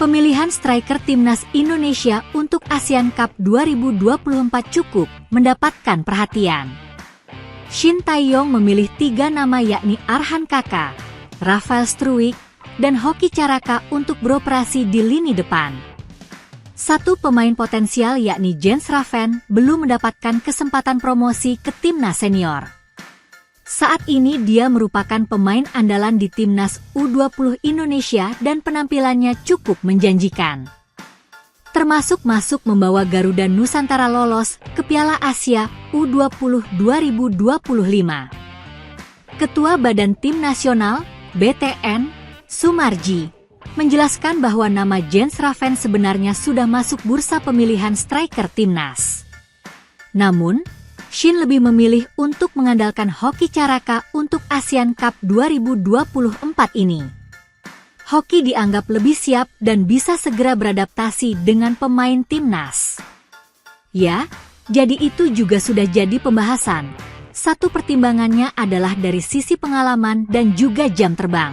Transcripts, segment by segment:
Pemilihan striker timnas Indonesia untuk Asian Cup 2024 cukup mendapatkan perhatian. Shin Tae-yong memilih 3 nama yakni Arhan Kaka, Rafael Struijk, dan Hoki Caraka untuk beroperasi di lini depan. Satu pemain potensial yakni Jens Raven belum mendapatkan kesempatan promosi ke timnas senior. Saat ini dia merupakan pemain andalan di timnas U20 Indonesia dan penampilannya cukup menjanjikan. Termasuk masuk membawa Garuda Nusantara lolos ke Piala Asia U20 2025. Ketua Badan Tim Nasional, BTN, Sumarji, menjelaskan bahwa nama Jens Raven sebenarnya sudah masuk bursa pemilihan striker timnas. Namun, Shin lebih memilih untuk mengandalkan Hoki Caraka untuk Asian Cup 2024 ini. Hoki dianggap lebih siap dan bisa segera beradaptasi dengan pemain timnas. Ya, jadi itu juga sudah jadi pembahasan. Satu pertimbangannya adalah dari sisi pengalaman dan juga jam terbang.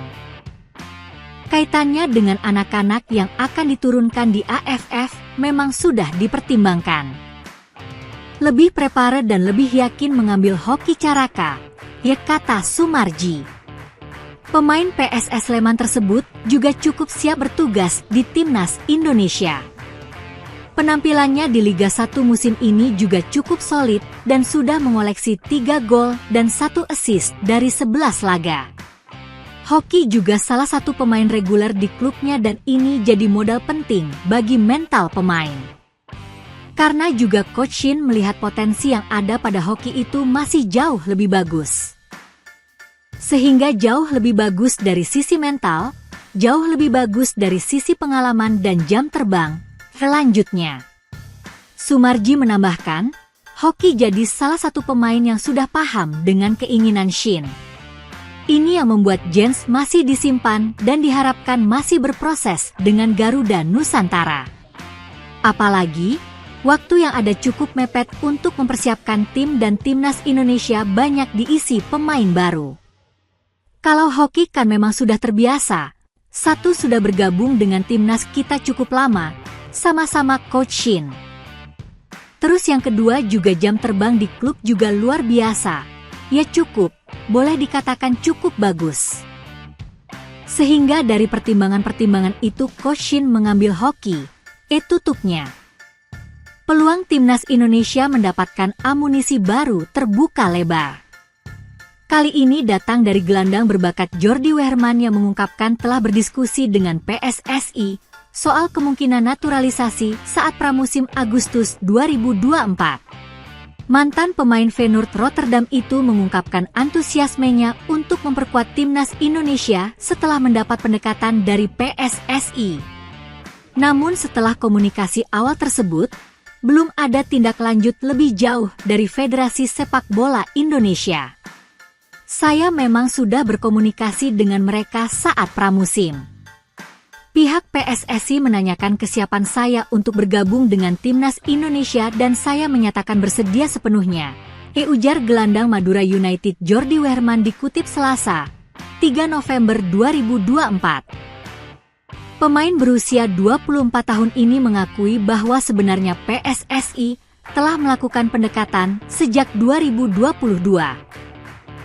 Kaitannya dengan anak-anak yang akan diturunkan di AFF memang sudah dipertimbangkan. Lebih prepare dan lebih yakin mengambil Hoki Caraka, ya kata Sumarji. Pemain PSS Sleman tersebut juga cukup siap bertugas di timnas Indonesia. Penampilannya di Liga 1 musim ini juga cukup solid dan sudah mengoleksi 3 gol dan 1 assist dari 11 laga. Hoki juga salah satu pemain reguler di klubnya dan ini jadi modal penting bagi mental pemain. Karena juga Coach Shin melihat potensi yang ada pada Hoki itu masih jauh lebih bagus. Sehingga jauh lebih bagus dari sisi mental, jauh lebih bagus dari sisi pengalaman dan jam terbang. Selanjutnya, Sumarji menambahkan, Hoki jadi salah satu pemain yang sudah paham dengan keinginan Shin. Ini yang membuat Jens masih disimpan dan diharapkan masih berproses dengan Garuda Nusantara. Apalagi, waktu yang ada cukup mepet untuk mempersiapkan tim dan timnas Indonesia banyak diisi pemain baru. Kalau Hoki kan memang sudah terbiasa, satu sudah bergabung dengan timnas kita cukup lama, sama-sama Coach Shin. Terus yang kedua juga jam terbang di klub juga luar biasa, ya cukup, boleh dikatakan cukup bagus. Sehingga dari pertimbangan-pertimbangan itu Coach Shin mengambil Hoki, tutupnya. Peluang timnas Indonesia mendapatkan amunisi baru terbuka lebar. Kali ini datang dari gelandang berbakat Jordi Wehrman yang mengungkapkan telah berdiskusi dengan PSSI soal kemungkinan naturalisasi saat pramusim Agustus 2024. Mantan pemain Feyenoord Rotterdam itu mengungkapkan antusiasmenya untuk memperkuat timnas Indonesia setelah mendapat pendekatan dari PSSI. Namun setelah komunikasi awal tersebut, belum ada tindak lanjut lebih jauh dari Federasi Sepak Bola Indonesia. Saya memang sudah berkomunikasi dengan mereka saat pramusim. Pihak PSSI menanyakan kesiapan saya untuk bergabung dengan timnas Indonesia dan saya menyatakan bersedia sepenuhnya. Ujar gelandang Madura United Jordi Wehrman dikutip Selasa, 3 November 2024. Pemain berusia 24 tahun ini mengakui bahwa sebenarnya PSSI telah melakukan pendekatan sejak 2022.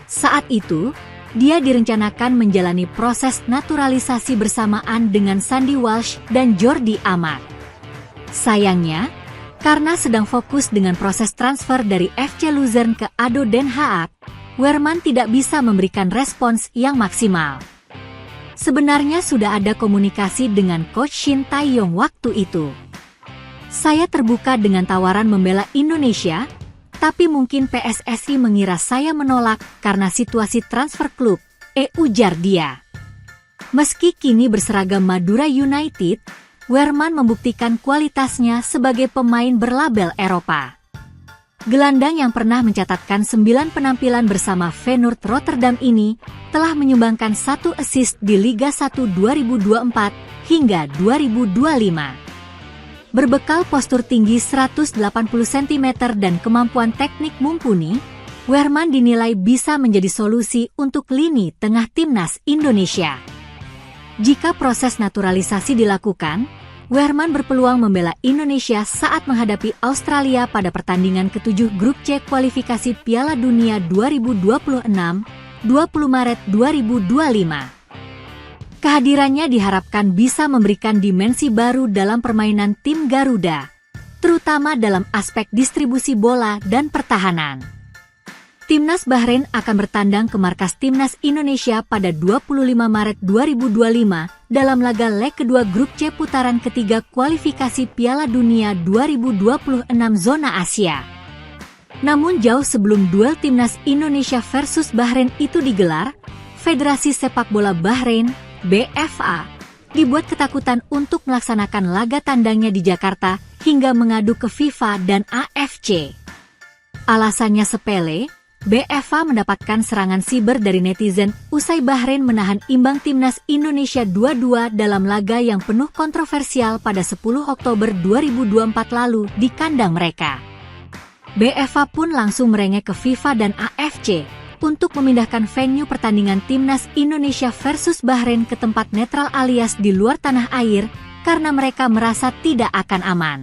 Saat itu, dia direncanakan menjalani proses naturalisasi bersamaan dengan Sandy Walsh dan Jordi Amat. Sayangnya, karena sedang fokus dengan proses transfer dari FC Luzern ke ADO Den Haag, Wehrman tidak bisa memberikan respons yang maksimal. Sebenarnya sudah ada komunikasi dengan Coach Shin Tae-yong waktu itu. Saya terbuka dengan tawaran membela Indonesia, tapi mungkin PSSI mengira saya menolak karena situasi transfer klub, ujar dia. Meski kini berseragam Madura United, Wehrman membuktikan kualitasnya sebagai pemain berlabel Eropa. Gelandang yang pernah mencatatkan 9 penampilan bersama Feyenoord Rotterdam ini telah menyumbangkan 1 assist di Liga 1 2024 hingga 2025. Berbekal postur tinggi 180 cm dan kemampuan teknik mumpuni, Wehrman dinilai bisa menjadi solusi untuk lini tengah timnas Indonesia. Jika proses naturalisasi dilakukan, Wehrmann berpeluang membela Indonesia saat menghadapi Australia pada pertandingan ke-7 Grup C kualifikasi Piala Dunia 2026, 20 Maret 2025. Kehadirannya diharapkan bisa memberikan dimensi baru dalam permainan tim Garuda, terutama dalam aspek distribusi bola dan pertahanan. Timnas Bahrain akan bertandang ke markas Timnas Indonesia pada 25 Maret 2025 dalam laga leg kedua Grup C putaran ketiga kualifikasi Piala Dunia 2026 zona Asia. Namun jauh sebelum duel Timnas Indonesia versus Bahrain itu digelar, Federasi Sepak Bola Bahrain, BFA, dibuat ketakutan untuk melaksanakan laga tandangnya di Jakarta hingga mengadu ke FIFA dan AFC. Alasannya sepele, BFA mendapatkan serangan siber dari netizen usai Bahrain menahan imbang Timnas Indonesia 2-2 dalam laga yang penuh kontroversial pada 10 Oktober 2024 lalu di kandang mereka. BFA pun langsung merengek ke FIFA dan AFC untuk memindahkan venue pertandingan Timnas Indonesia versus Bahrain ke tempat netral alias di luar tanah air karena mereka merasa tidak akan aman.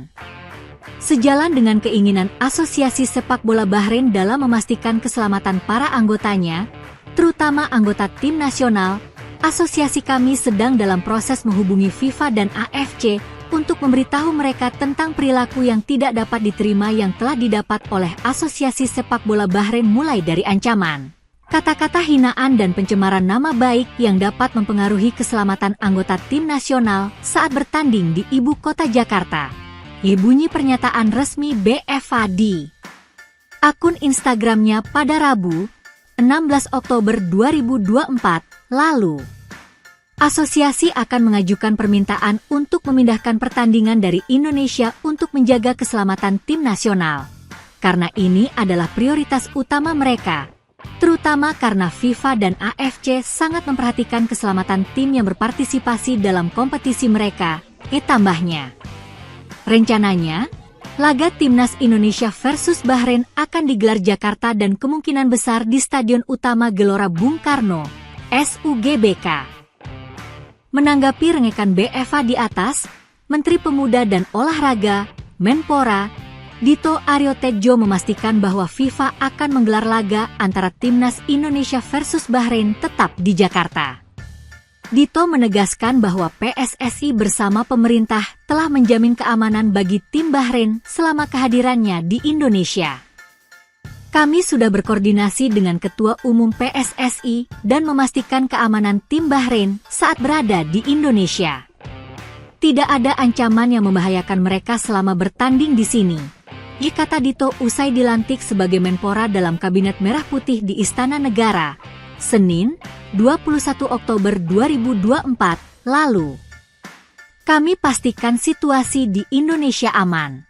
Sejalan dengan keinginan Asosiasi Sepak Bola Bahrain dalam memastikan keselamatan para anggotanya, terutama anggota tim nasional, asosiasi kami sedang dalam proses menghubungi FIFA dan AFC untuk memberitahu mereka tentang perilaku yang tidak dapat diterima yang telah didapat oleh Asosiasi Sepak Bola Bahrain mulai dari ancaman, kata-kata hinaan dan pencemaran nama baik yang dapat mempengaruhi keselamatan anggota tim nasional saat bertanding di ibu kota Jakarta. Bunyi pernyataan resmi BFA di akun Instagramnya pada Rabu, 16 Oktober 2024 lalu. Asosiasi akan mengajukan permintaan untuk memindahkan pertandingan dari Indonesia untuk menjaga keselamatan tim nasional. Karena ini adalah prioritas utama mereka, terutama karena FIFA dan AFC sangat memperhatikan keselamatan tim yang berpartisipasi dalam kompetisi mereka, tambahnya. Rencananya, laga Timnas Indonesia versus Bahrain akan digelar Jakarta dan kemungkinan besar di Stadion Utama Gelora Bung Karno, SUGBK. Menanggapi rengekan BFA di atas, Menteri Pemuda dan Olahraga, Menpora, Dito Aryo Tejo memastikan bahwa FIFA akan menggelar laga antara Timnas Indonesia versus Bahrain tetap di Jakarta. Dito menegaskan bahwa PSSI bersama pemerintah telah menjamin keamanan bagi tim Bahrain selama kehadirannya di Indonesia. Kami sudah berkoordinasi dengan Ketua Umum PSSI dan memastikan keamanan tim Bahrain saat berada di Indonesia. Tidak ada ancaman yang membahayakan mereka selama bertanding di sini, kata Dito usai dilantik sebagai Menpora dalam Kabinet Merah Putih di Istana Negara, Senin, 21 Oktober 2024 lalu. Kami pastikan situasi di Indonesia aman.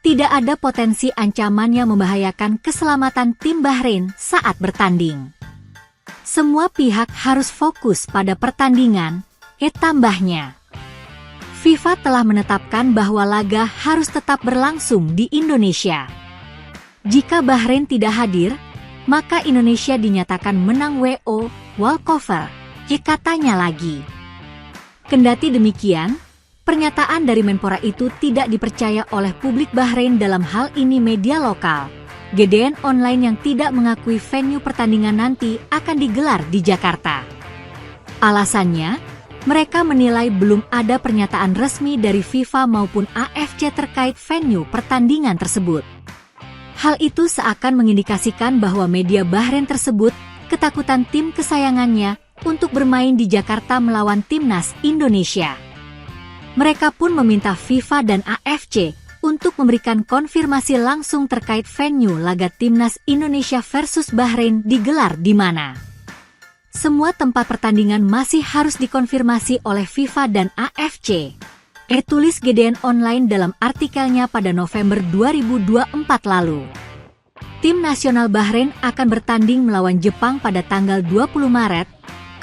Tidak ada potensi ancaman yang membahayakan keselamatan tim Bahrain saat bertanding. Semua pihak harus fokus pada pertandingan, tambahnya. FIFA telah menetapkan bahwa laga harus tetap berlangsung di Indonesia. Jika Bahrain tidak hadir, maka Indonesia dinyatakan menang WO, walkover, katanya lagi. Kendati demikian, pernyataan dari Menpora itu tidak dipercaya oleh publik Bahrain, dalam hal ini media lokal. GDN online yang tidak mengakui venue pertandingan nanti akan digelar di Jakarta. Alasannya, mereka menilai belum ada pernyataan resmi dari FIFA maupun AFC terkait venue pertandingan tersebut. Hal itu seakan mengindikasikan bahwa media Bahrain tersebut ketakutan tim kesayangannya untuk bermain di Jakarta melawan Timnas Indonesia. Mereka pun meminta FIFA dan AFC untuk memberikan konfirmasi langsung terkait venue laga Timnas Indonesia versus Bahrain digelar di mana. Semua tempat pertandingan masih harus dikonfirmasi oleh FIFA dan AFC. Tulis GDN online dalam artikelnya pada November 2024 lalu. Tim nasional Bahrain akan bertanding melawan Jepang pada tanggal 20 Maret,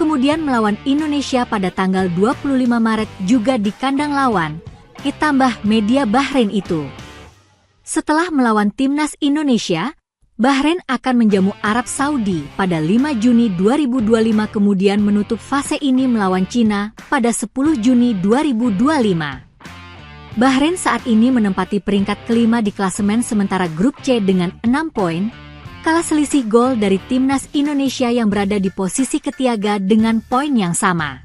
kemudian melawan Indonesia pada tanggal 25 Maret juga di kandang lawan, ditambah media Bahrain itu. Setelah melawan Timnas Indonesia, Bahrain akan menjamu Arab Saudi pada 5 Juni 2025 kemudian menutup fase ini melawan Cina pada 10 Juni 2025. Bahrain saat ini menempati peringkat kelima di klasemen sementara grup C dengan 6 poin, kalah selisih gol dari timnas Indonesia yang berada di posisi ketiga dengan poin yang sama.